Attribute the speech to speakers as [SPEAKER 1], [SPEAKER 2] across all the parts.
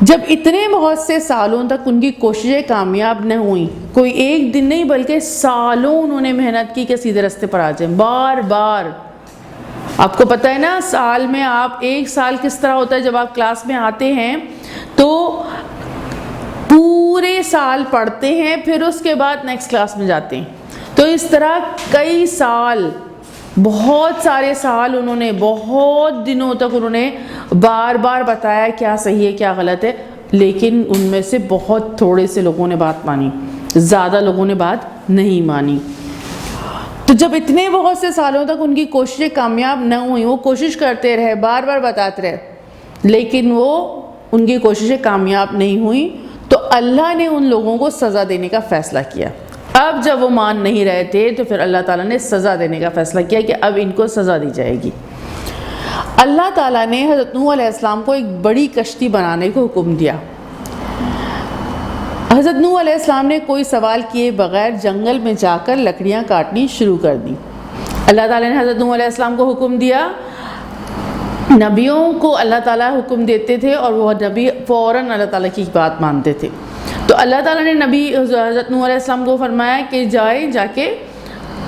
[SPEAKER 1] جب اتنے بہت سے سالوں تک ان کی کوششیں کامیاب نہ ہوئیں، کوئی ایک دن نہیں بلکہ سالوں انہوں نے محنت کی کہ سیدھے راستے پر آ جائیں، بار بار. آپ کو پتہ ہے نا سال میں آپ ایک سال کس طرح ہوتا ہے، جب آپ کلاس میں آتے ہیں تو پورے سال پڑھتے ہیں، پھر اس کے بعد نیکسٹ کلاس میں جاتے ہیں. تو اس طرح کئی سال، بہت سارے سال انہوں نے، بہت دنوں تک انہوں نے بار بار بتایا کیا صحیح ہے کیا غلط ہے، لیکن ان میں سے بہت تھوڑے سے لوگوں نے بات مانی، زیادہ لوگوں نے بات نہیں مانی. تو جب اتنے بہت سے سالوں تک ان کی کوششیں کامیاب نہ ہوئیں، وہ کوشش کرتے رہے، بار بار بتاتے رہے، لیکن وہ ان کی کوششیں کامیاب نہیں ہوئیں، تو اللہ نے ان لوگوں کو سزا دینے کا فیصلہ کیا. اب جب وہ مان نہیں رہے تھے تو پھر اللہ تعالیٰ نے سزا دینے کا فیصلہ کیا کہ اب ان کو سزا دی جائے گی. اللہ تعالیٰ نے حضرت نوح علیہ السلام کو ایک بڑی کشتی بنانے کو حکم دیا. حضرت نوح علیہ السلام نے کوئی سوال کیے بغیر جنگل میں جا کر لکڑیاں کاٹنی شروع کر دی. اللہ تعالیٰ نے حضرت نوح علیہ السلام کو حکم دیا. نبیوں کو اللہ تعالیٰ حکم دیتے تھے اور وہ نبی فوراً اللہ تعالیٰ کی بات مانتے تھے. تو اللہ تعالیٰ نے نبی حضرت نوح علیہ السلام کو فرمایا کہ جا کے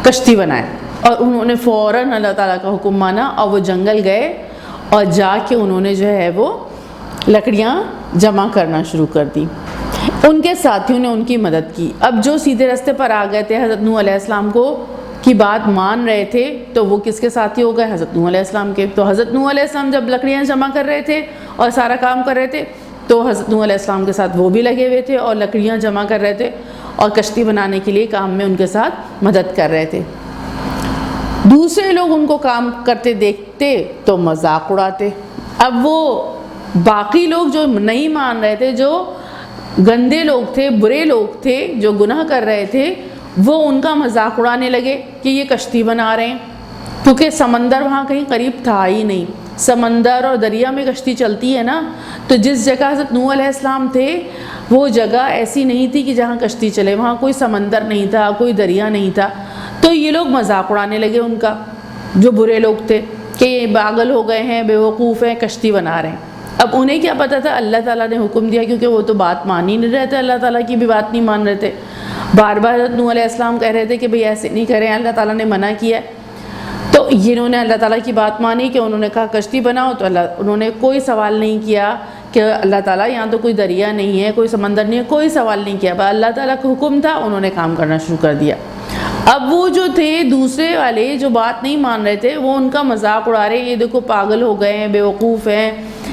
[SPEAKER 1] کشتی بنائیں، اور انہوں نے فوراً اللہ تعالیٰ کا حکم مانا اور وہ جنگل گئے اور جا کے انہوں نے جو ہے وہ لکڑیاں جمع کرنا شروع کر دی. ان کے ساتھیوں نے ان کی مدد کی. اب جو سیدھے راستے پر آ گئے تھے، حضرت نوح علیہ السلام کی بات مان رہے تھے، تو وہ کس کے ساتھی ہو گئے؟ حضرت نوح علیہ السلام کے. تو حضرت نوح علیہ السلام جب لکڑیاں جمع کر رہے تھے اور سارا کام کر رہے تھے، تو حضرت نوح علیہ السلام کے ساتھ وہ بھی لگے ہوئے تھے اور لکڑیاں جمع کر رہے تھے اور کشتی بنانے کے لیے کام میں ان کے ساتھ مدد کر رہے تھے. دوسرے لوگ ان کو کام کرتے دیکھتے تو مذاق اڑاتے. اب وہ باقی لوگ جو نہیں مان رہے تھے، جو گندے لوگ تھے، برے لوگ تھے، جو گناہ کر رہے تھے، وہ ان کا مذاق اڑانے لگے کہ یہ کشتی بنا رہے ہیں، کیونکہ سمندر وہاں کہیں قریب تھا ہی نہیں. سمندر اور دریا میں کشتی چلتی ہے نا، تو جس جگہ حضرت نوح علیہ السلام تھے وہ جگہ ایسی نہیں تھی کہ جہاں کشتی چلے، وہاں کوئی سمندر نہیں تھا، کوئی دریا نہیں تھا. تو یہ لوگ مذاق اڑانے لگے ان کا، جو برے لوگ تھے، کہ یہ پاگل ہو گئے ہیں، بے وقوف ہیں، کشتی بنا رہے ہیں. اب انہیں کیا پتہ تھا اللہ تعالیٰ نے حکم دیا، کیونکہ وہ تو بات مان ہی نہیں رہے تھے، اللہ تعالیٰ کی بھی بات نہیں مان رہے تھے. بار بار حضرت نوح علیہ السلام کہہ رہے تھے کہ بھئی ایسے نہیں کریں، اللہ تعالیٰ نے منع کیا. تو انہوں نے اللہ تعالیٰ کی بات مانی کہ انہوں نے کہا کشتی بناؤ، تو انہوں نے کوئی سوال نہیں کیا کہ اللہ تعالیٰ یہاں تو کوئی دریا نہیں ہے، کوئی سمندر نہیں ہے، کوئی سوال نہیں کیا. بس اللہ تعالیٰ کا حکم تھا، انہوں نے کام کرنا شروع کر دیا. اب وہ جو تھے دوسرے والے جو بات نہیں مان رہے تھے، وہ ان کا مذاق اڑا رہے ہیں، یہ دیکھو پاگل ہو گئے ہیں، بے وقوف ہیں،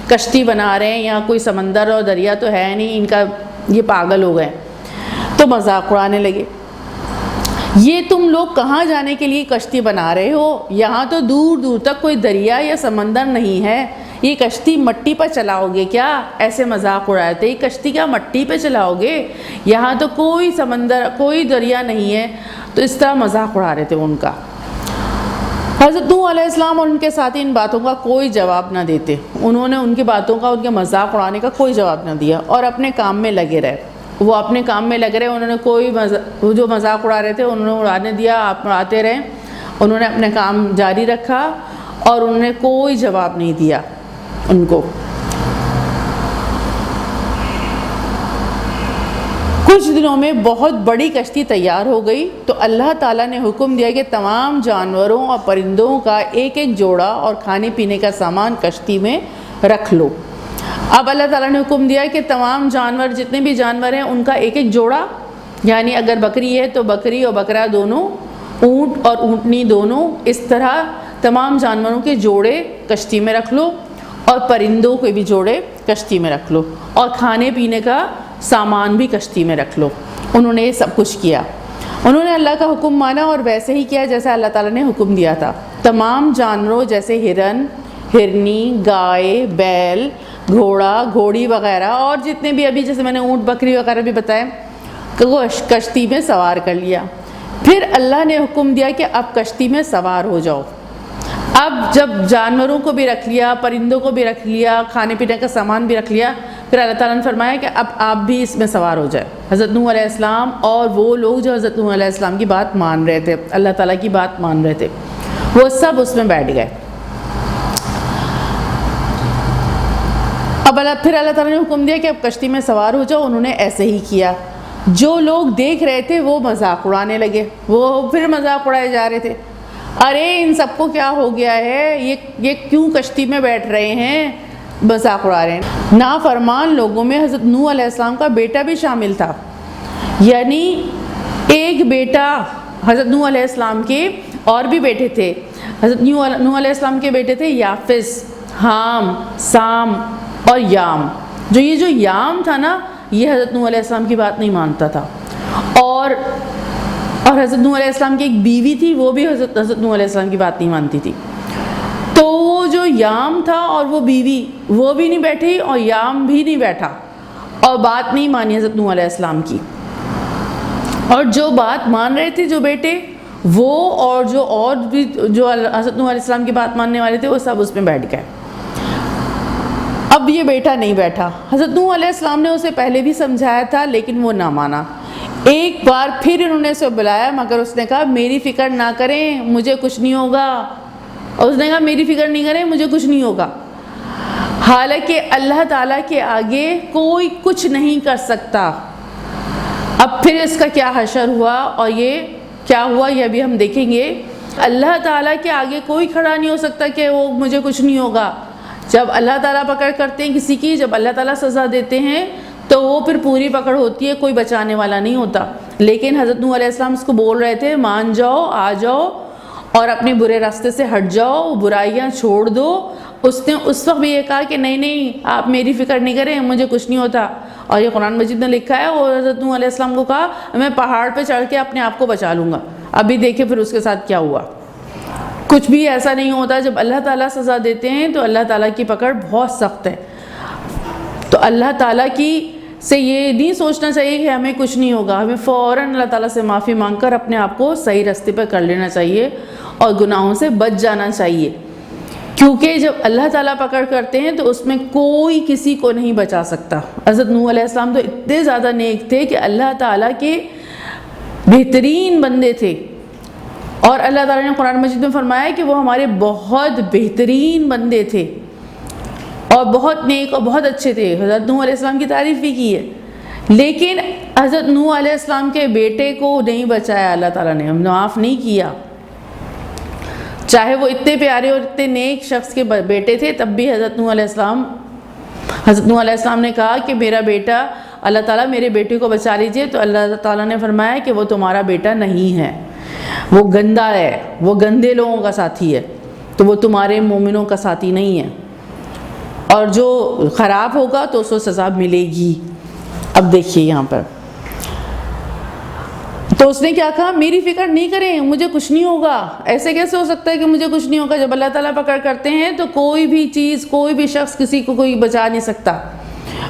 [SPEAKER 1] کشتی بنا رہے ہیں، یہاں کوئی سمندر اور دریا تو ہے نہیں، ان کا یہ پاگل ہو گئے. تو مذاق اڑانے لگے. یہ تم لوگ کہاں جانے کے لیے کشتی بنا رہے ہو؟ یہاں تو دور دور تک کوئی دریا یا سمندر نہیں ہے، یہ کشتی مٹی پر چلاؤ گے کیا؟ ایسے مذاق اڑائے تھے، یہ کشتی کیا مٹی پہ چلاؤ گے؟ یہاں تو کوئی سمندر، کوئی دریا نہیں ہے. تو اس طرح مذاق اڑا رہے تھے ان کا. حضرت نوح علیہ السلام اور ان کے ساتھی ان باتوں کا کوئی جواب نہ دیتے. انہوں نے ان کی باتوں کا، ان کے مذاق اڑانے کا کوئی جواب نہ دیا اور اپنے کام میں لگے رہے. وہ اپنے کام میں لگ رہے، انہوں نے کوئی وہ جو مذاق اڑا رہے تھے انہوں نے اڑانے دیا، آپ اڑاتے رہے. انہوں نے اپنے کام جاری رکھا اور انہوں نے کوئی جواب نہیں دیا ان کو. کچھ دنوں میں بہت بڑی کشتی تیار ہو گئی. تو اللہ تعالیٰ نے حکم دیا کہ تمام جانوروں اور پرندوں کا ایک ایک جوڑا اور کھانے پینے کا سامان کشتی میں رکھ لو. اب اللہ تعالیٰ نے حکم دیا کہ تمام جانور، جتنے بھی جانور ہیں، ان کا ایک ایک جوڑا، یعنی اگر بکری ہے تو بکری اور بکرا دونوں، اونٹ اور اونٹنی دونوں، اس طرح تمام جانوروں کے جوڑے کشتی میں رکھ لو اور پرندوں کے بھی جوڑے کشتی میں رکھ لو اور کھانے پینے کا سامان بھی کشتی میں رکھ لو. انہوں نے یہ سب کچھ کیا. انہوں نے اللہ کا حکم مانا اور ویسے ہی کیا جیسا اللہ تعالیٰ نے حکم دیا تھا. تمام جانوروں جیسے ہرن، ہرنی، گائے، بیل، گھوڑا، گھوڑی وغیرہ اور جتنے بھی ابھی جیسے میں نے اونٹ، بکری وغیرہ بھی بتائے کہ وہ کشتی میں سوار کر لیا. پھر اللہ نے حکم دیا کہ اب کشتی میں سوار ہو جاؤ. اب جب جانوروں کو بھی رکھ لیا، پرندوں کو بھی رکھ لیا، کھانے پینے کا سامان بھی رکھ لیا، پھر اللہ تعالیٰ نے فرمایا کہ اب آپ بھی اس میں سوار ہو جائے. حضرت نوح علیہ السلام اور وہ لوگ جو حضرت نوح علیہ السلام کی بات مان رہے تھے، اللہ تعالیٰ کی بات مان رہے تھے، وہ سب اس میں بیٹھ گئے. اب پھر اللہ تعالیٰ نے حکم دیا کہ اب کشتی میں سوار ہو جاؤ. انہوں نے ایسے ہی کیا. جو لوگ دیکھ رہے تھے وہ مذاق اڑانے لگے, وہ پھر مذاق اڑائے جا رہے تھے. ارے ان سب کو کیا ہو گیا ہے, یہ کیوں کشتی میں بیٹھ رہے ہیں, مذاق اڑا رہے ہیں. نافرمان لوگوں میں حضرت نوح علیہ السلام کا بیٹا بھی شامل تھا. یعنی ایک بیٹا حضرت نوح علیہ السلام کے اور بھی بیٹے تھے. حضرت نوح علیہ السلام کے بیٹے تھے یافس, حام, سام اور یام. یہ جو یام تھا نا, یہ حضرت نوح علیہ السلام کی بات نہیں مانتا تھا. اور حضرت نوح علیہ السلام کی ایک بیوی تھی, وہ بھی حضرت نوح علیہ السلام کی بات نہیں مانتی تھی. تو وہ جو یام تھا اور وہ بیوی, وہ بھی نہیں بیٹھی اور یام بھی نہیں بیٹھا اور بات نہیں مانی حضرت نوح علیہ السلام کی. اور جو بات مان رہے تھے جو بیٹے, وہ اور بھی جو حضرت نوح علیہ السلام کی بات ماننے والے تھے, وہ سب اس میں بیٹھ گئے. اب یہ بیٹا نہیں بیٹھا. حضرت نوح علیہ السلام نے اسے پہلے بھی سمجھایا تھا لیکن وہ نہ مانا. ایک بار پھر انہوں نے اسے بلایا, مگر اس نے کہا میری فکر نہ کریں, مجھے کچھ نہیں ہوگا. اور اس نے کہا میری فکر نہیں کریں, مجھے کچھ نہیں ہوگا. حالانکہ اللہ تعالیٰ کے آگے کوئی کچھ نہیں کر سکتا. اب پھر اس کا کیا حشر ہوا اور یہ کیا ہوا یہ بھی ہم دیکھیں گے. اللہ تعالیٰ کے آگے کوئی کھڑا نہیں ہو سکتا کہ وہ مجھے کچھ نہیں ہوگا. جب اللہ تعالیٰ پکڑ کرتے ہیں کسی کی, جب اللہ تعالیٰ سزا دیتے ہیں تو وہ پھر پوری پکڑ ہوتی ہے, کوئی بچانے والا نہیں ہوتا. لیکن حضرت نوح علیہ السلام اس کو بول رہے تھے مان جاؤ, آ جاؤ اور اپنے برے راستے سے ہٹ جاؤ, برائیاں چھوڑ دو. اس نے اس وقت بھی یہ کہا کہ نہیں آپ میری فکر نہیں کریں, مجھے کچھ نہیں ہوتا. اور یہ قرآن مجید میں لکھا ہے, اور حضرت نوح علیہ السلام کو کہا میں پہاڑ پہ چڑھ کے اپنے آپ کو بچا لوں گا. ابھی دیکھیں پھر اس کے ساتھ کیا ہوا. کچھ بھی ایسا نہیں ہوتا. جب اللہ تعالیٰ سزا دیتے ہیں تو اللہ تعالیٰ کی پکڑ بہت سخت ہے. تو اللہ تعالیٰ کی سے یہ نہیں سوچنا چاہیے کہ ہمیں کچھ نہیں ہوگا. ہمیں فوراً اللہ تعالیٰ سے معافی مانگ کر اپنے آپ کو صحیح راستے پہ کر لینا چاہیے اور گناہوں سے بچ جانا چاہیے. کیونکہ جب اللہ تعالیٰ پکڑ کرتے ہیں تو اس میں کوئی کسی کو نہیں بچا سکتا. حضرت نوح علیہ السلام تو اتنے زیادہ نیک تھے کہ اللہ تعالیٰ کے بہترین بندے تھے. اور اللہ تعالیٰ نے قرآن مجید میں فرمایا کہ وہ ہمارے بہت بہترین بندے تھے اور بہت نیک اور بہت اچھے تھے. حضرت نوح علیہ السلام کی تعریف بھی کی ہے. لیکن حضرت نوح علیہ السلام کے بیٹے کو نہیں بچایا اللہ تعالیٰ نے, معاف نہیں کیا. چاہے وہ اتنے پیارے اور اتنے نیک شخص کے بیٹے تھے, تب بھی حضرت نوح علیہ السلام نے کہا کہ میرا بیٹا, اللہ تعالیٰ میرے بیٹے کو بچا لیجئے. تو اللہ تعالیٰ نے فرمایا کہ وہ تمہارا بیٹا نہیں ہے, وہ گندا ہے, وہ گندے لوگوں کا ساتھی ہے, تو وہ تمہارے مومنوں کا ساتھی نہیں ہے, اور جو خراب ہوگا تو اس کو سزا ملے گی. اب دیکھیے یہاں پر تو اس نے کیا کہا, میری فکر نہیں کریں, مجھے کچھ نہیں ہوگا. ایسے کیسے ہو سکتا ہے کہ مجھے کچھ نہیں ہوگا؟ جب اللہ تعالیٰ پکڑ کرتے ہیں تو کوئی بھی چیز, کوئی بھی شخص کسی کو کوئی بچا نہیں سکتا.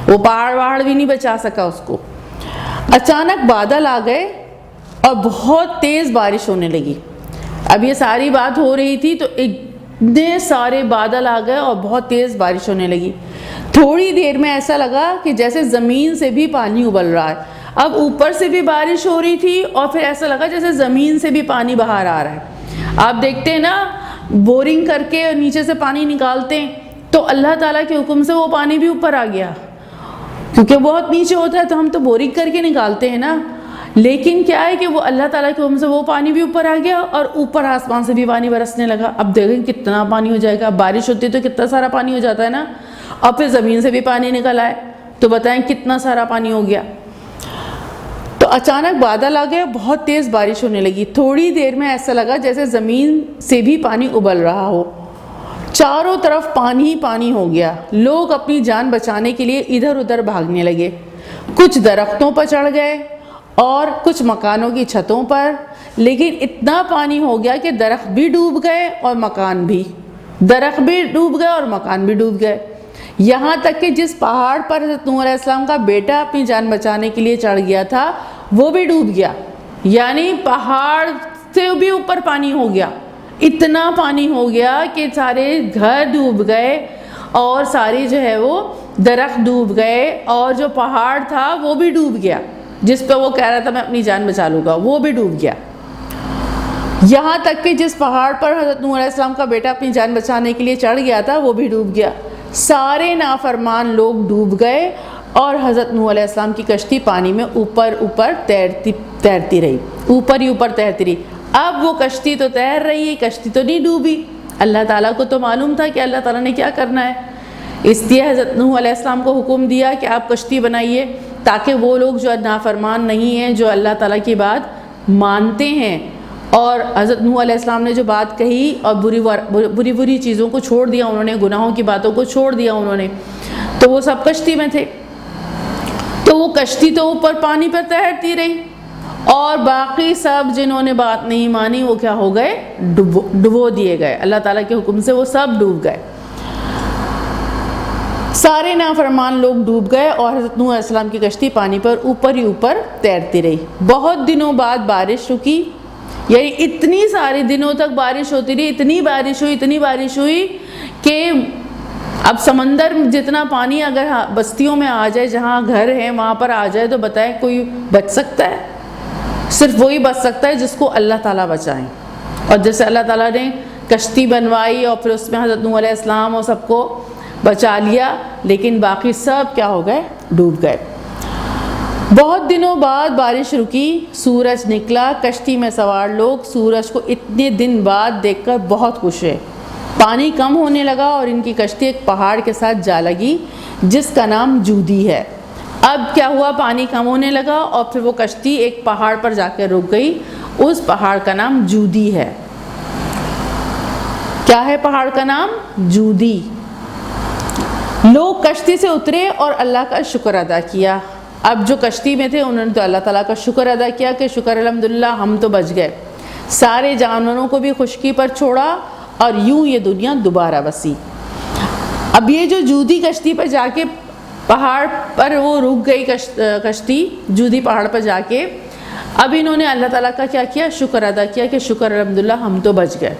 [SPEAKER 1] وہ پہاڑ بھی نہیں بچا سکا اس کو. اچانک بادل آ گئے اور بہت تیز بارش ہونے لگی. اب یہ ساری بات ہو رہی تھی تو اتنے سارے بادل آ گئے اور بہت تیز بارش ہونے لگی. تھوڑی دیر میں ایسا لگا کہ جیسے زمین سے بھی پانی ابل رہا ہے. اب اوپر سے بھی بارش ہو رہی تھی اور پھر ایسا لگا جیسے زمین سے بھی پانی باہر آ رہا ہے. آپ دیکھتے ہیں نا, بورنگ کر کے نیچے سے پانی نکالتے ہیں تو اللہ تعالیٰ کے حکم سے وہ پانی بھی اوپر آ گیا, کیونکہ بہت نیچے ہوتا ہے تو ہم تو بورنگ کر کے نکالتے ہیں نا. لیکن کیا ہے کہ وہ اللہ تعالیٰ کے حکم سے وہ پانی بھی اوپر آ گیا اور اوپر آسمان سے بھی پانی برسنے لگا. اب دیکھیں کتنا پانی ہو جائے گا. بارش ہوتی ہے تو کتنا سارا پانی ہو جاتا ہے نا, اور پھر زمین سے بھی پانی نکل آئے تو بتائیں کتنا سارا پانی ہو گیا. تو اچانک بادل آ گئے, بہت تیز بارش ہونے لگی. تھوڑی دیر میں ایسا لگا جیسے زمین سے بھی پانی ابل رہا ہو. چاروں طرف پانی ہی پانی ہو گیا. لوگ اپنی جان بچانے کے لیے ادھر ادھر بھاگنے لگے. کچھ درختوں پر چڑھ گئے اور کچھ مکانوں کی چھتوں پر. لیکن اتنا پانی ہو گیا کہ درخت بھی ڈوب گئے اور مکان بھی. درخت بھی ڈوب گئے اور مکان بھی ڈوب گئے. یہاں تک کہ جس پہاڑ پر حضرت نوح علیہ السلام کا بیٹا اپنی جان بچانے کے لیے چڑھ گیا تھا وہ بھی ڈوب گیا. یعنی پہاڑ سے بھی اوپر پانی ہو گیا. اتنا پانی ہو گیا کہ سارے گھر ڈوب گئے اور ساری جو ہے وہ درخت ڈوب گئے, اور جو پہاڑ تھا وہ بھی ڈوب گیا جس پہ وہ کہہ رہا تھا میں اپنی جان بچا لوں گا, وہ بھی ڈوب گیا. یہاں تک کہ جس پہاڑ پر حضرت نوح علیہ السلام کا بیٹا اپنی جان بچانے کے لیے چڑھ گیا تھا وہ بھی ڈوب گیا. سارے نافرمان لوگ ڈوب گئے اور حضرت نوح علیہ السلام کی کشتی پانی میں اوپر تیرتی رہی، اوپر ہی اوپر تیرتی رہی۔ اب وہ کشتی تو تیر رہی ہے، کشتی تو نہیں ڈوبی۔ اللہ تعالیٰ کو تو معلوم تھا کہ اللہ تعالیٰ نے کیا کرنا ہے، اس لیے حضرت نوح علیہ السلام کو حکم دیا کہ آپ کشتی بنائیے، تاکہ وہ لوگ جو نافرمان نہیں ہیں، جو اللہ تعالیٰ کی بات مانتے ہیں، اور حضرت نوح علیہ السلام نے جو بات کہی اور بری چیزوں کو چھوڑ دیا انہوں نے، گناہوں کی باتوں کو چھوڑ دیا انہوں نے، تو وہ سب کشتی میں تھے۔ تو وہ کشتی تو اوپر پانی پر تیرتی رہی، اور باقی سب جنہوں نے بات نہیں مانی وہ کیا ہو گئے، ڈبو دیے گئے، اللہ تعالیٰ کے حکم سے وہ سب ڈوب گئے۔ سارے نافرمان لوگ ڈوب گئے اور حضرت نوح علیہ السلام کی کشتی پانی پر اوپر ہی اوپر تیرتی رہی۔ بہت دنوں بعد بارش رکی، یعنی اتنی سارے دنوں تک بارش ہوتی رہی، اتنی بارش ہوئی کہ اب سمندر جتنا پانی اگر بستیوں میں آ جائے، جہاں گھر ہیں وہاں پر آ جائے، تو بتائیں کوئی بچ سکتا ہے؟ صرف وہی بچ سکتا ہے جس کو اللہ تعالیٰ بچائیں۔ اور جیسے اللہ تعالیٰ نے کشتی بنوائی اور پھر اس میں حضرت نوح علیہ السلام اور سب کو بچا لیا، لیکن باقی سب کیا ہو گئے، ڈوب گئے۔ بہت دنوں بعد بارش رکی، سورج نکلا، کشتی میں سوار لوگ سورج کو اتنے دن بعد دیکھ کر بہت خوش ہوئے۔ پانی کم ہونے لگا اور ان کی کشتی ایک پہاڑ کے ساتھ جا لگی جس کا نام جودی ہے۔ اب کیا ہوا، پانی کم ہونے لگا اور پھر وہ کشتی ایک پہاڑ پر جا کے رک گئی، اس پہاڑ کا نام جودی ہے۔ کیا ہے پہاڑ کا نام؟ جودی۔ لوگ کشتی سے اترے اور اللہ کا شکر ادا کیا۔ اب جو کشتی میں تھے انہوں نے تو اللہ تعالیٰ کا شکر ادا کیا کہ شکر الحمدللہ ہم تو بچ گئے۔ سارے جانوروں کو بھی خشکی پر چھوڑا اور یوں یہ دنیا دوبارہ بسی۔ اب یہ جو جودی کشتی پر جا کے پہاڑ پر وہ رک گئی کشتی، جودی پہاڑ پر جا کے، اب انہوں نے اللہ تعالیٰ کا کیا کیا، شکر ادا کیا کہ شکر الحمدللہ ہم تو بچ گئے۔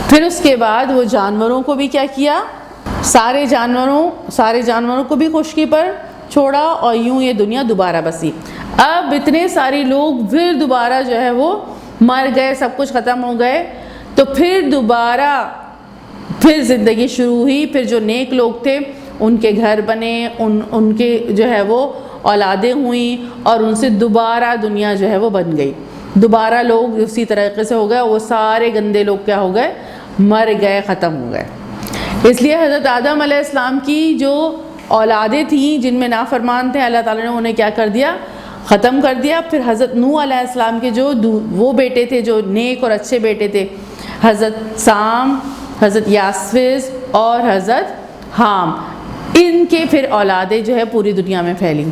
[SPEAKER 1] پھر اس کے بعد وہ جانوروں کو بھی کیا کیا، سارے جانوروں کو بھی خشکی پر چھوڑا اور یوں یہ دنیا دوبارہ بسی۔ اب اتنے سارے لوگ پھر دوبارہ جو ہے وہ مر گئے، سب کچھ ختم ہو گئے، تو پھر دوبارہ پھر زندگی شروع ہوئی۔ پھر جو نیک لوگ تھے ان کے گھر بنے، ان کے جو ہے وہ اولادیں ہوئیں اور ان سے دوبارہ دنیا جو ہے وہ بن گئی، دوبارہ لوگ اسی طریقے سے ہو گئے، وہ سارے گندے لوگ کیا ہو گئے، مر گئے، ختم ہو گئے۔ اس لیے حضرت آدم علیہ السلام کی جو اولادیں تھیں جن میں نافرمان تھے، اللہ تعالیٰ نے انہیں کیا کر دیا، ختم کر دیا۔ پھر حضرت نوح علیہ السلام کے جو وہ بیٹے تھے جو نیک اور اچھے بیٹے تھے، حضرت سام، حضرت یاسفز اور حضرت حام، ان کے پھر اولادیں جو ہے پوری دنیا میں پھیلیں،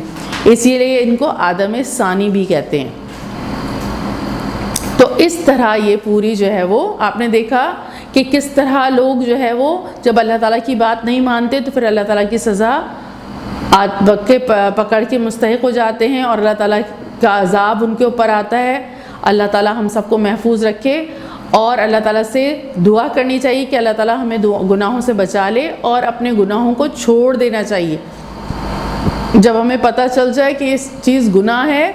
[SPEAKER 1] اسی لیے ان کو آدم ثانی بھی کہتے ہیں۔ تو اس طرح یہ پوری جو ہے وہ آپ نے دیکھا کہ کس طرح لوگ جو ہے وہ جب اللہ تعالیٰ کی بات نہیں مانتے تو پھر اللہ تعالیٰ کی سزا پکڑ کے مستحق ہو جاتے ہیں اور اللہ تعالیٰ کا عذاب ان کے اوپر آتا ہے۔ اللہ تعالیٰ ہم سب کو محفوظ رکھے، اور اللہ تعالیٰ سے دعا کرنی چاہیے کہ اللہ تعالیٰ ہمیں گناہوں سے بچا لے، اور اپنے گناہوں کو چھوڑ دینا چاہیے۔ جب ہمیں پتہ چل جائے کہ اس چیز گناہ ہے،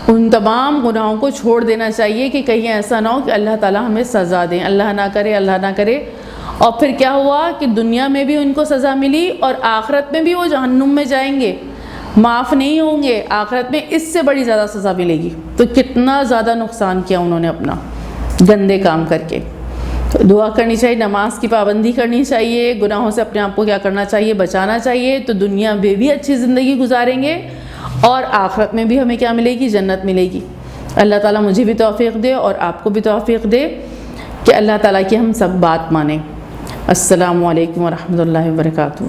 [SPEAKER 1] ان تمام گناہوں کو چھوڑ دینا چاہیے کہ کہیں ایسا نہ ہو کہ اللہ تعالیٰ ہمیں سزا دیں، اللہ نہ کرے، اللہ نہ کرے۔ اور پھر کیا ہوا کہ دنیا میں بھی ان کو سزا ملی اور آخرت میں بھی وہ جہنم میں جائیں گے، معاف نہیں ہوں گے، آخرت میں اس سے بڑی زیادہ سزا ملے گی۔ تو کتنا زیادہ نقصان کیا انہوں نے اپنا گندے کام کر کے۔ تو دعا کرنی چاہیے، نماز کی پابندی کرنی چاہیے، گناہوں سے اپنے آپ کو کیا کرنا چاہیے، بچانا چاہیے، تو دنیا میں بھی اچھی زندگی گزاریں گے اور آخرت میں بھی ہمیں کیا ملے گی، جنت ملے گی۔ اللہ تعالیٰ مجھے بھی توفیق دے اور آپ کو بھی توفیق دے کہ اللہ تعالیٰ کی ہم سب بات مانیں۔ السلام علیکم ورحمۃ اللہ وبرکاتہ۔